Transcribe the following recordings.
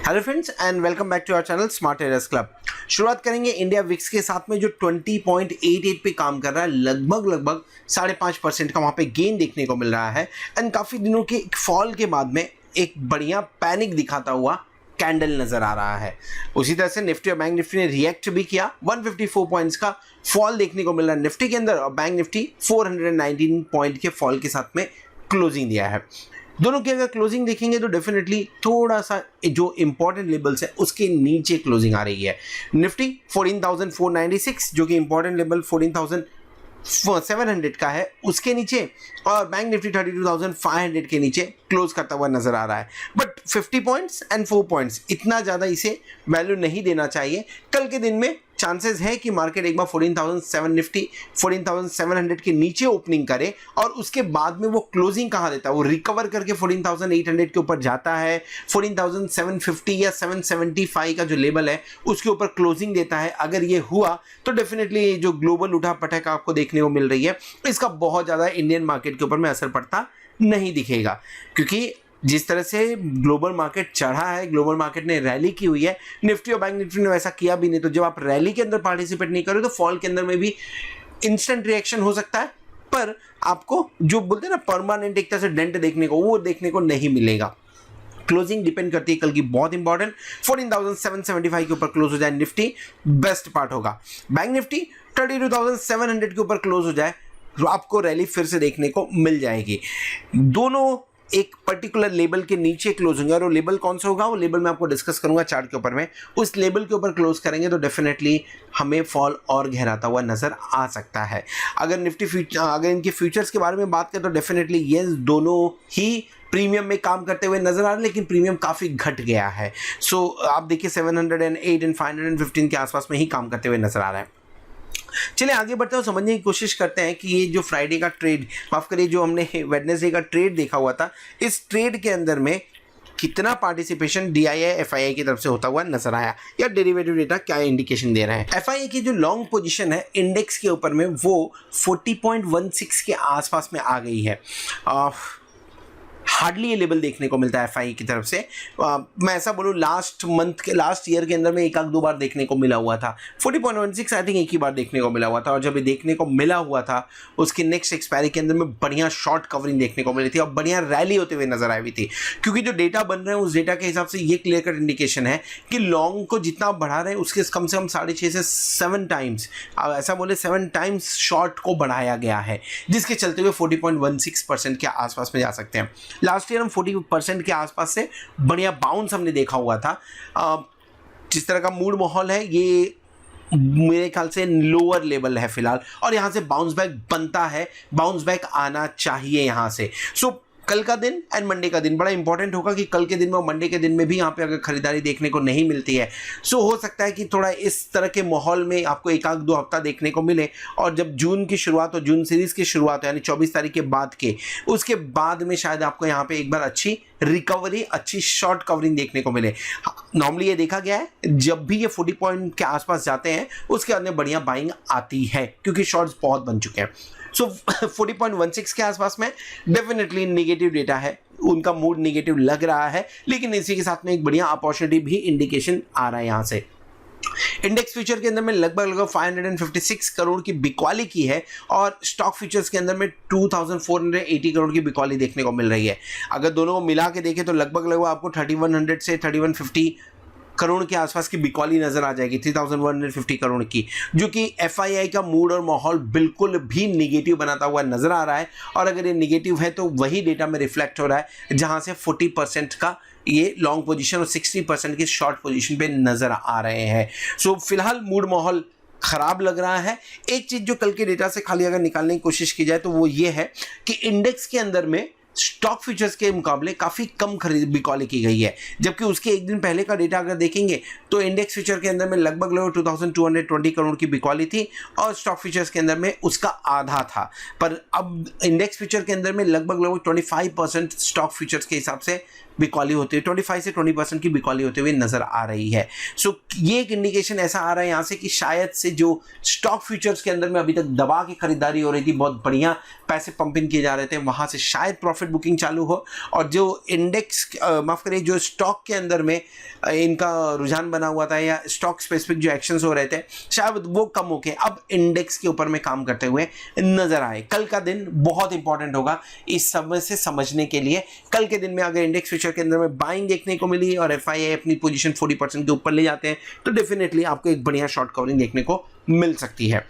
Hello friends and welcome back to our channel smart traders club. शुरुआत करेंगे India VIX के साथ में जो 20.88 पे काम कर रहा है, लगभग 5.5% का वहाँ पे गेन देखने को मिल रहा है। एंड काफ़ी दिनों के फॉल के बाद में एक बढ़िया पैनिक दिखाता हुआ कैंडल नजर आ रहा है। उसी तरह से निफ्टी और बैंक निफ्टी ने रिएक्ट भी किया। 154 पॉइंट्स का फॉल देखने को मिल रहा है निफ्टी के अंदर, और बैंक निफ्टी 419 पॉइंट के फॉल के साथ में क्लोजिंग दिया है। दोनों की अगर क्लोजिंग देखेंगे तो डेफिनेटली थोड़ा सा जो इंपॉर्टेंट लेवल्स है उसके नीचे क्लोजिंग आ रही है। निफ्टी 14,496 जो कि इंपॉर्टेंट लेवल 14,700 का है उसके नीचे, और बैंक निफ्टी 32,500 के नीचे क्लोज करता हुआ नजर आ रहा है। बट 50 पॉइंट्स एंड 4 पॉइंट्स इतना ज़्यादा इसे वैल्यू नहीं देना चाहिए। कल के दिन में चांसेस है कि मार्केट एक बार 14,700 के नीचे ओपनिंग करे, और उसके बाद में वो क्लोजिंग कहाँ देता है, वो रिकवर करके 14,800 के ऊपर जाता है, 14,750 या 775 का जो लेवल है उसके ऊपर क्लोजिंग देता है। अगर ये हुआ तो डेफिनेटली जो ग्लोबल उठा पटक आपको देखने को मिल रही है इसका बहुत ज़्यादा इंडियन मार्केट के ऊपर में असर पड़ता नहीं दिखेगा, क्योंकि जिस तरह से ग्लोबल मार्केट चढ़ा है, ग्लोबल मार्केट ने रैली की हुई है, निफ्टी और बैंक निफ्टी ने वैसा किया भी नहीं। तो जब आप रैली के अंदर पार्टिसिपेट नहीं करो तो फॉल के अंदर में भी इंस्टेंट रिएक्शन हो सकता है, पर आपको जो बोलते हैं ना परमानेंट एक तरह से डेंट देखने को, वो देखने को नहीं मिलेगा। क्लोजिंग डिपेंड करती है कल की, बहुत इंपॉर्टेंट। 14,775 के ऊपर क्लोज हो जाए निफ्टी, बेस्ट पार्ट होगा। बैंक निफ्टी 32,700 के ऊपर क्लोज हो जाए तो आपको रैली फिर से देखने को मिल जाएगी। दोनों एक पर्टिकुलर लेवल के नीचे क्लोज होंगे, और वो लेवल कौन सा होगा वो लेवल मैं आपको डिस्कस करूंगा चार्ट के ऊपर में। उस लेवल के ऊपर क्लोज करेंगे तो डेफिनेटली हमें फॉल और गहराता हुआ नजर आ सकता है। अगर अगर इनके फ्यूचर्स के बारे में बात करें तो डेफिनेटली ये दोनों ही प्रीमियम में काम करते हुए नजर आ रहे हैं, लेकिन प्रीमियम काफ़ी घट गया है। सो आप देखिए 708 एंड 515 के आसपास में ही काम करते हुए नजर आ रहा है। चलिए आगे बढ़ते हैं, समझने की कोशिश करते हैं कि ये जो फ्राइडे का ट्रेड, माफ करिए जो हमने वेडनेसडे का ट्रेड देखा हुआ था, इस ट्रेड के अंदर में कितना पार्टिसिपेशन DII FII की तरफ से होता हुआ नजर आया, या डेरिवेटिव डेटा क्या इंडिकेशन दे रहे हैं। FII की जो लॉन्ग पोजीशन है इंडेक्स के ऊपर में वो 40.16 के आसपास में आ गई है। हार्डली ये लेवल देखने को मिलता है FII की तरफ से। मैं ऐसा बोलूँ लास्ट ईयर के अंदर में एक आध दो बार देखने को मिला हुआ था। 40.16 आई थिंक एक ही बार देखने को मिला हुआ था, और जब ये देखने को मिला हुआ था उसके नेक्स्ट एक्सपायरी के अंदर में बढ़िया शॉर्ट कवरिंग देखने को मिली थी और बढ़िया रैली होते हुए नजर आई हुई थी। क्योंकि जो डेटा बन रहे हैं उस डेटा के हिसाब से ये क्लियर कट इंडिकेशन है कि लॉन्ग को जितना आप बढ़ा रहे हैं उसके कम से कम 6.5 से 7 टाइम्स, ऐसा बोले 7 टाइम्स शॉर्ट को बढ़ाया गया है, जिसके चलते हुए 40.16% के आसपास में जा सकते हैं। लास्ट ईयर हम 40% के आसपास से बढ़िया बाउंस हमने देखा हुआ था। जिस तरह का मूड माहौल है ये मेरे ख्याल से लोअर लेवल है फिलहाल, और यहां से बाउंस बैक बनता है, बाउंस बैक आना चाहिए यहां से। सो कल का दिन एंड मंडे का दिन बड़ा इंपॉर्टेंट होगा कि कल के दिन में और मंडे के दिन में भी यहाँ पे अगर खरीदारी देखने को नहीं मिलती है सो हो सकता है कि थोड़ा इस तरह के माहौल में आपको एक आध दो हफ्ता देखने को मिले, और जब जून की शुरुआत हो, जून सीरीज की शुरुआत हो यानी 24 तारीख के बाद के, उसके बाद में शायद आपको यहाँ पे एक बार अच्छी रिकवरी, अच्छी शॉर्ट कवरिंग देखने को मिले। नॉर्मली ये देखा गया है जब भी ये 40 पॉइंट के आसपास जाते हैं उसके अंदर बढ़िया बाइंग आती है, क्योंकि शॉर्ट्स बहुत बन चुके हैं। सो 40.16 के आसपास में डेफिनेटली नेगेटिव डेटा है, उनका मूड नेगेटिव लग रहा है, लेकिन इसी के साथ में एक बढ़िया अपॉर्चुनिटी भी इंडिकेशन आ रहा है यहां से। इंडेक्स फ्यूचर के अंदर में लगभग 556 करोड़ की बिकवाली की है, और स्टॉक फ्यूचर्स के अंदर में 2480 करोड़ की बिकवाली देखने को मिल रही है। अगर दोनों को मिला के देखें तो लगभग आपको 3100 से 3150 करोड़ के आसपास की बिकॉली नजर आ जाएगी, 3150 करोड़ की, जो कि FII का मूड और माहौल बिल्कुल भी निगेटिव बनाता हुआ नजर आ रहा है। और अगर ये निगेटिव है तो वही डेटा में रिफ्लेक्ट हो रहा है जहां से 40% का ये लॉन्ग पोजीशन और 60% की शॉर्ट पोजीशन पे नजर आ रहे हैं। सो फिलहाल मूड माहौल खराब लग रहा है। एक चीज जो कल के डेटा से खाली अगर निकालने की कोशिश की जाए तो वो ये है कि इंडेक्स के अंदर में स्टॉक फ्यूचर्स के मुकाबले काफ़ी कम खरीद बिकॉली की गई है, जबकि उसके एक दिन पहले का डेटा अगर देखेंगे तो इंडेक्स फ्यूचर के अंदर में लगभग 2220 करोड़ की बिकॉली थी, और स्टॉक फ्यूचर्स के अंदर में उसका आधा था। पर अब इंडेक्स फ्यूचर के अंदर में लगभग 25% स्टॉक फ्यूचर्स के हिसाब से बिकॉली होती है, 25 से 20% की बिकॉली होते हुए नजर आ रही है। सो ये एक इंडिकेशन ऐसा आ रहा है यहाँ से कि शायद से जो स्टॉक फ्यूचर्स के अंदर में अभी तक दबा के खरीदारी हो रही थी, बहुत बढ़िया पैसे पंपिंग किए जा रहे थे, वहां से शायद प्रॉफिट प्रॉफिट बुकिंग चालू हो और जो इंडेक्स माफ करिए जो स्टॉक के अंदर में इनका रुझान बना हुआ था या स्टॉक स्पेसिफिक जो एक्शंस हो रहे थे शायद वो कम होके अब इंडेक्स के ऊपर में काम करते हुए नजर आए। कल का दिन बहुत इंपॉर्टेंट होगा इस समय से समझने के लिए। कल के दिन में अगर इंडेक्स फ्यूचर के अंदर में बाइंग देखने को मिली और एफआईआई अपनी पोजीशन 40% के ऊपर ले जाते हैं तो डेफिनेटली आपको एक बढ़िया शॉर्ट कवरिंग देखने को मिल सकती है।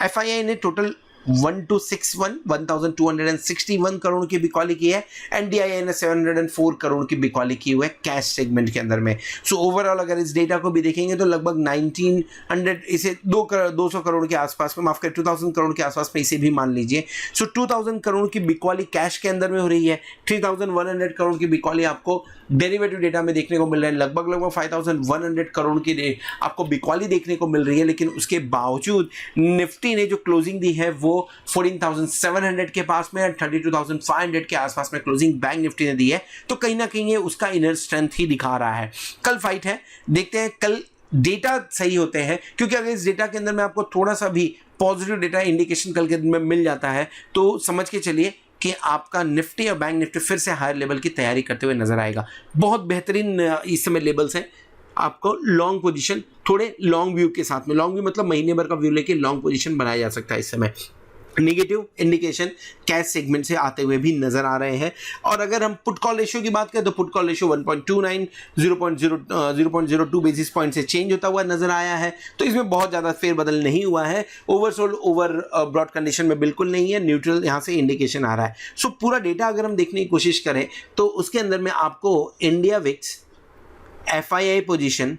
एफआईआई ने टोटल 1261 करोड़ की बिकॉली की है। एनडीआईए ने 704 करोड़ की बिकॉली की हुई है कैश सेगमेंट के अंदर में। सो ओवरऑल अगर इस डेटा को भी देखेंगे तो लगभग 1900 इसे 200 करोड़ के आसपास में, माफ कर 2000 करोड़ के आसपास में इसे भी मान लीजिए। सो 2000 करोड़ की बिकॉली कैश के अंदर में हो रही है। 3100 करोड़ की बिकॉली आपको डेरिवेटिव डेटा में देखने को मिल रहा है। लगभग 5100 करोड़ की आपको बिकॉली देखने को मिल रही है। लेकिन उसके बावजूद निफ्टी ने जो क्लोजिंग दी है वो 14,700 के पास में 32,500 के आसपास में क्लोजिंग बैंक निफ्टी ने दी है। तो कहीं ना कहीं ये उसका इनर स्ट्रेंथ ही दिखा रहा है। कल फाइट है, देखते हैं कल डेटा सही होते हैं, क्योंकि अगर इस डेटा के अंदर में आपको थोड़ा सा भी पॉजिटिव डेटा इंडिकेशन कल के दिन में मिल जाता है तो समझ के चलिए कि आपका निफ्टी और बैंक निफ्टी फिर से हायर लेवल की तैयारी करते हुए नजर आएगा। बहुत बेहतरीन इस समय लेवल्स हैं। आपको लॉन्ग पोजीशन थोड़े लॉन्ग व्यू के साथ में, लॉन्ग व्यू मतलब महीने भर का व्यू लेके लॉन्ग पोजीशन बनाया जा सकता है इस समय। नेगेटिव इंडिकेशन कैश सेगमेंट से आते हुए भी नजर आ रहे हैं। और अगर हम पुट कॉल रेशियो की बात करें तो put call ratio 1.29 0.02 basis point से चेंज होता हुआ नजर आया है। तो इसमें बहुत ज़्यादा फेरबदल नहीं हुआ है। ओवरसोल्ड ओवर ब्रॉड कंडीशन में बिल्कुल नहीं है, न्यूट्रल यहाँ से इंडिकेशन आ रहा है। सो पूरा डेटा अगर हम देखने की कोशिश करें तो उसके अंदर में आपको India VIX, FII position,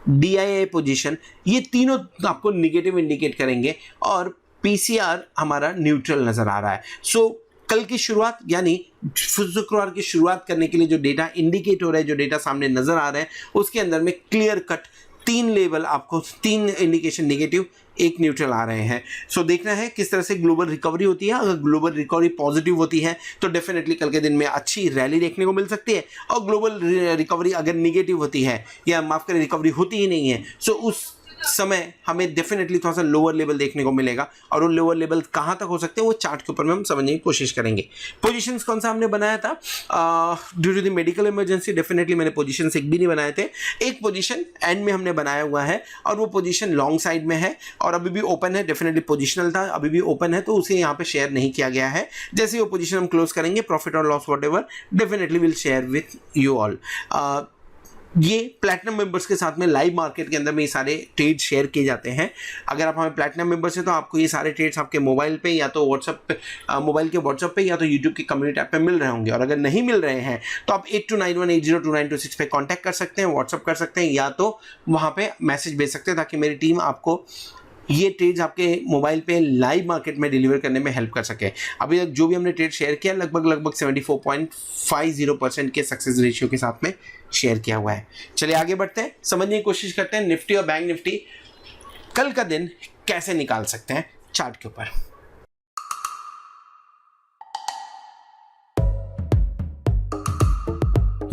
DII position, ये तीनों आपको निगेटिव इंडिकेट करेंगे और पीसीआर हमारा न्यूट्रल नजर आ रहा है। सो कल की शुरुआत यानी शुक्रवार की शुरुआत करने के लिए जो डेटा इंडिकेट हो रहा है, जो डेटा सामने नजर आ रहा है, उसके अंदर में क्लियर कट 3 लेवल आपको 3 इंडिकेशन नेगेटिव, 1 न्यूट्रल आ रहे हैं। सो देखना है किस तरह से ग्लोबल रिकवरी होती है। अगर ग्लोबल रिकवरी पॉजिटिव होती है तो डेफिनेटली कल के दिन में अच्छी रैली देखने को मिल सकती है। और ग्लोबल रिकवरी अगर निगेटिव होती है या माफ करें रिकवरी होती ही नहीं है सो उस समय हमें डेफिनेटली थोड़ा सा लोअर लेवल देखने को मिलेगा। और वो लोअर लेवल कहां तक हो सकते हैं वो चार्ट के ऊपर में हम समझने की कोशिश करेंगे। पोजीशंस कौन सा हमने बनाया था due to the medical emergency, definitely मैंने पोजीशंस एक भी नहीं बनाए थे। एक पोजीशन एंड में हमने बनाया हुआ है और वो पोजीशन लॉन्ग साइड में है और अभी भी ओपन है। डेफिनेटली पोजिशनल था, अभी भी ओपन है, तो उसे यहाँ पे शेयर नहीं किया गया है। जैसे वो पोजीशन हम क्लोज करेंगे प्रॉफिट और loss what ever definitely will share with you all. ये प्लैटिनम मेंबर्स के साथ में लाइव मार्केट के अंदर में ये सारे ट्रेड शेयर किए जाते हैं। अगर आप हमें प्लैटिनम मेंबर्स हैं तो आपको ये सारे ट्रेड्स आपके मोबाइल पे या तो व्हाट्सएप पे, मोबाइल के व्हाट्सएप पे या तो यूट्यूब की कम्युनिटी ऐप पे मिल रहे होंगे। और अगर नहीं मिल रहे हैं तो आप 8291802926 पे कांटेक्ट कर सकते हैं, व्हाट्सएप कर सकते हैं या तो वहाँ पे मैसेज भेज सकते हैं ताकि मेरी टीम आपको ये ट्रेड्स आपके मोबाइल पे लाइव मार्केट में डिलीवर करने में हेल्प कर सके। अभी तक जो भी हमने ट्रेड शेयर किया लगभग 74.50% के सक्सेस रेशियो के साथ में शेयर किया हुआ है। चलिए आगे बढ़ते हैं, समझने की कोशिश करते हैं निफ्टी और बैंक निफ्टी कल का दिन कैसे निकाल सकते हैं चार्ट के ऊपर।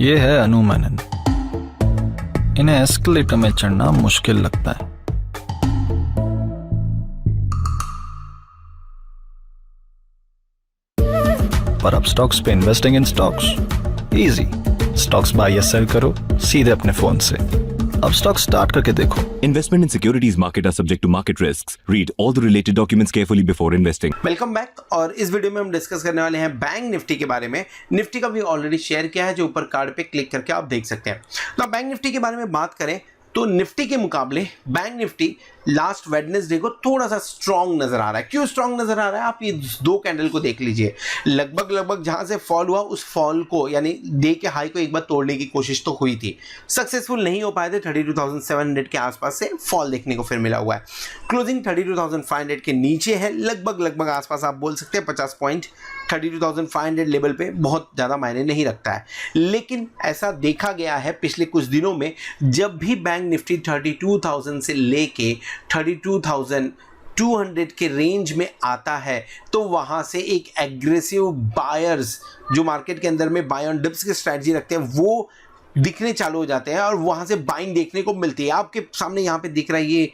ये है अनुमानन, इन्हें एस्केलेटर में चढ़ना मुश्किल लगता है। पर अब स्टॉक्स पे investing in stocks easy. Stocks buy या सेल करो सीधे अपने फोन से। अब स्टॉक स्टार्ट करके देखो। Investment in securities market are subject to market risks. Read all the related documents carefully before investing. Welcome back. और इस वीडियो में हम डिस्कस करने वाले हैं बैंक निफ्टी के बारे में। निफ्टी का भी ऑलरेडी शेयर किया है जो ऊपर कार्ड पे क्लिक करके आप देख सकते हैं। तो बैंक निफ्टी के बारे में बात करें तो निफ्टी के मुकाबले बैंक निफ्टी लास्ट वेडनेसडे को थोड़ा सा स्ट्रॉन्ग नजर आ रहा है। क्यों स्ट्रॉन्ग नजर आ रहा है, आप ये 2 कैंडल को देख लीजिए। लगभग जहां से फॉल हुआ उस फॉल को यानी डे के हाई को एक बार तोड़ने की कोशिश तो हुई थी, सक्सेसफुल नहीं हो पाए थे। 32,700 के आसपास से फॉल देखने को फिर मिला हुआ है। क्लोजिंग 32,500 के नीचे है, लगभग आसपास आप बोल सकते हैं 50 पॉइंट 32,500 लेवल पे बहुत ज़्यादा मायने नहीं रखता है। लेकिन ऐसा देखा गया है पिछले कुछ दिनों में जब भी बैंक निफ्टी 32,000 से लेके 32,200 के रेंज में आता है तो वहां से एक एग्रेसिव बायर्स जो मार्केट के अंदर में बाय ऑन डिप्स की स्ट्रैटेजी रखते हैं वो दिखने चालू हो जाते हैं और वहां से बाइंग देखने को मिलती है। आपके सामने यहाँ पे दिख रहा है, ये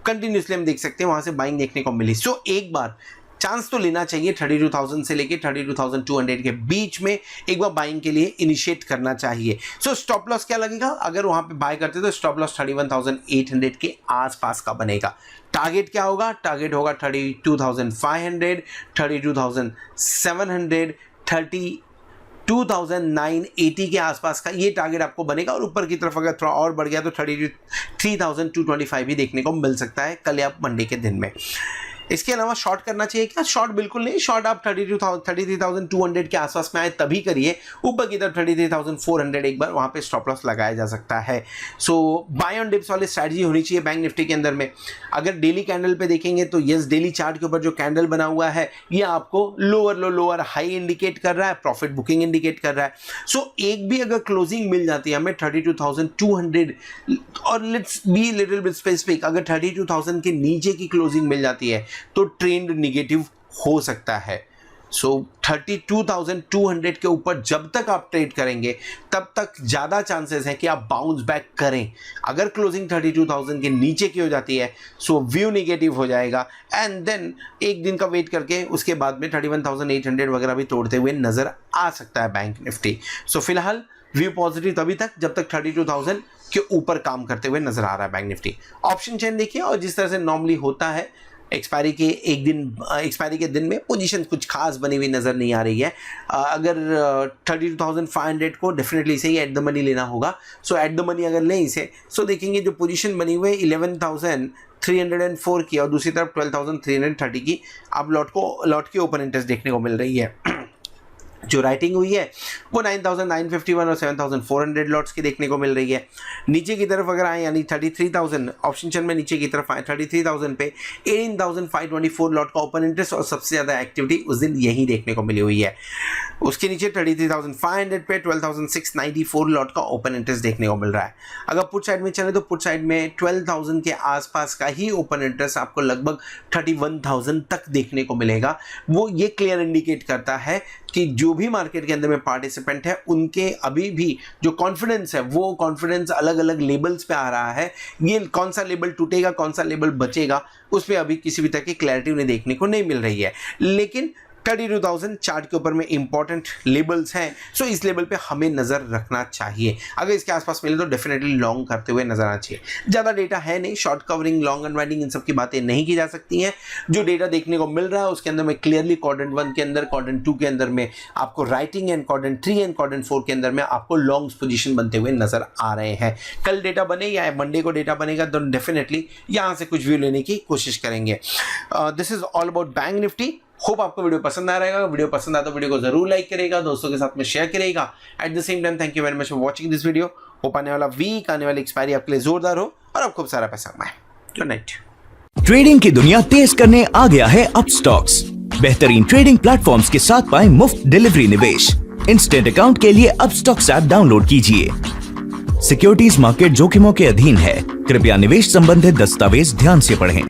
कंटिन्यूसली हम देख सकते हैं वहां से बाइंग देखने को मिली। सो एक बार चांस तो लेना चाहिए 32,000 से लेके 32,200 के बीच में एक बार बाइंग के लिए इनिशिएट करना चाहिए। सो स्टॉप लॉस क्या लगेगा, अगर वहां पे बाय करते तो स्टॉप लॉस 31,800 के आसपास का बनेगा। टारगेट क्या होगा, टारगेट होगा 32,500, 32,700, 32,980 के आसपास का ये टारगेट आपको बनेगा। और ऊपर की तरफ अगर थोड़ा और बढ़ गया तो 33,225 भी देखने को मिल सकता है कल या मंडे के दिन में। इसके अलावा शॉर्ट करना चाहिए क्या, शॉर्ट बिल्कुल नहीं। शॉर्ट आप 33,200 के आसपास में आए तभी करिए। ऊपर की तरफ 33,400 एक बार वहां पे स्टॉप लॉस लगाया जा सकता है। सो बाय ऑन डिप्स वाली स्ट्रैटेजी होनी चाहिए बैंक निफ्टी के अंदर में। अगर डेली कैंडल पे देखेंगे तो यस, डेली चार्ट के ऊपर जो कैंडल बना हुआ है ये आपको लोअर लो लोअर हाई इंडिकेट कर रहा है, प्रॉफिट बुकिंग इंडिकेट कर रहा है। सो एक भी अगर क्लोजिंग मिल जाती है हमें 32,200 और let's be little bit specific, अगर 32,000 के नीचे की क्लोजिंग मिल जाती है तो ट्रेंड निगेटिव हो सकता है। सो 32,200 के ऊपर जब तक आप ट्रेड करेंगे तब तक ज़्यादा चांसेस हैं कि आप बाउंस बैक करें। अगर क्लोजिंग 32,000 के नीचे की हो जाती है सो व्यू निगेटिव हो जाएगा एंड देन एक दिन का वेट करके उसके बाद में 31,800 वगैरह भी तोड़ते हुए नज़र आ सकता है बैंक निफ्टी। सो फिलहाल व्यू पॉजिटिव तभी तक जब तक 32,000 के ऊपर काम करते हुए नजर आ रहा है बैंक निफ्टी। ऑप्शन चेन देखिए, और जिस तरह से नॉर्मली होता है एक्सपायरी के दिन में पोजीशन कुछ खास बनी हुई नज़र नहीं आ रही है। अगर 32,500 को डेफिनेटली इसे ही एट द मनी लेना होगा। सो एट द मनी अगर लें इसे, सो देखेंगे जो पोजीशन बनी हुई है 11,304 की और दूसरी तरफ 12,330 की, अब लॉट की ओपन इंटरेस्ट देखने को मिल रही है। जो राइटिंग हुई है वो 9,951 और 7,400 लॉट्स की देखने को मिल रही है। नीचे की तरफ अगर आए यानी 33,000 ऑप्शन चेन में नीचे की तरफ आए 33,000 पे 18,524 लॉट का ओपन इंटरेस्ट और सबसे ज़्यादा एक्टिविटी उस दिन यही देखने को मिली हुई है। उसके नीचे 33,500 पे 12,694 लॉट का ओपन इंटरेस्ट देखने को मिल रहा है। अगर पुट साइड में चले तो पुट साइड में 12,000 के आसपास का ही ओपन इंटरेस्ट आपको लगभग 31,000 तक देखने को मिलेगा। वो ये क्लियर इंडिकेट करता है कि जो भी मार्केट के अंदर में पार्टिसिपेंट है उनके अभी भी जो कॉन्फिडेंस है वो कॉन्फिडेंस अलग अलग लेवल्स पे आ रहा है। ये कौन सा लेवल टूटेगा कौन सा लेवल बचेगा उस पर अभी किसी भी तरह की क्लैरिटी उन्हें देखने को नहीं मिल रही है। लेकिन 32,000 चार्ट के ऊपर में इंपॉर्टेंट लेबल्स हैं, सो इस लेवल पे हमें नज़र रखना चाहिए। अगर इसके आसपास मिले तो डेफिनेटली लॉन्ग करते हुए नजर आना चाहिए। ज़्यादा डेटा है नहीं, शॉर्ट कवरिंग लॉन्ग अनवाइंडिंग इन सब की बातें नहीं की जा सकती हैं। जो डेटा देखने को मिल रहा है उसके अंदर में क्लियरली क्वाड्रेंट 1 के अंदर, क्वाड्रेंट 2 के अंदर में आपको writing and quadrant 3 and quadrant 4 के अंदर में आपको लॉन्ग पोजीशन बनते हुए नजर आ रहे हैं। कल डेटा बने या मंडे को डेटा बनेगा तो डेफिनेटली यहाँ से कुछ व्यू लेने की कोशिश करेंगे। This is all about bank Nifty. Hope आपको वीडियो पसंद आ रहेगा। वीडियो पसंद आया तो वीडियो को जरूर लाइक करेगा, दोस्तों के साथ में शेयर करेगा। At the same time thank you very much for watching this video. Hope आने वाला वीक, आने वाली एक्सपायरी आपके लिए जोरदार हो और आप खूब सारा पैसा कमाए। Good night. ट्रेडिंग की दुनिया तेज करने आ गया है अपस्टॉक्स। बेहतरीन ट्रेडिंग प्लेटफॉर्म्स के साथ पाएं मुफ्त डिलीवरी निवेश। इंस्टेंट अकाउंट के लिए अपस्टॉक्स ऐप डाउनलोड कीजिए। सिक्योरिटीज मार्केट जोखिमों के अधीन है, कृपया निवेश संबंधित दस्तावेज ध्यान से पढ़ें।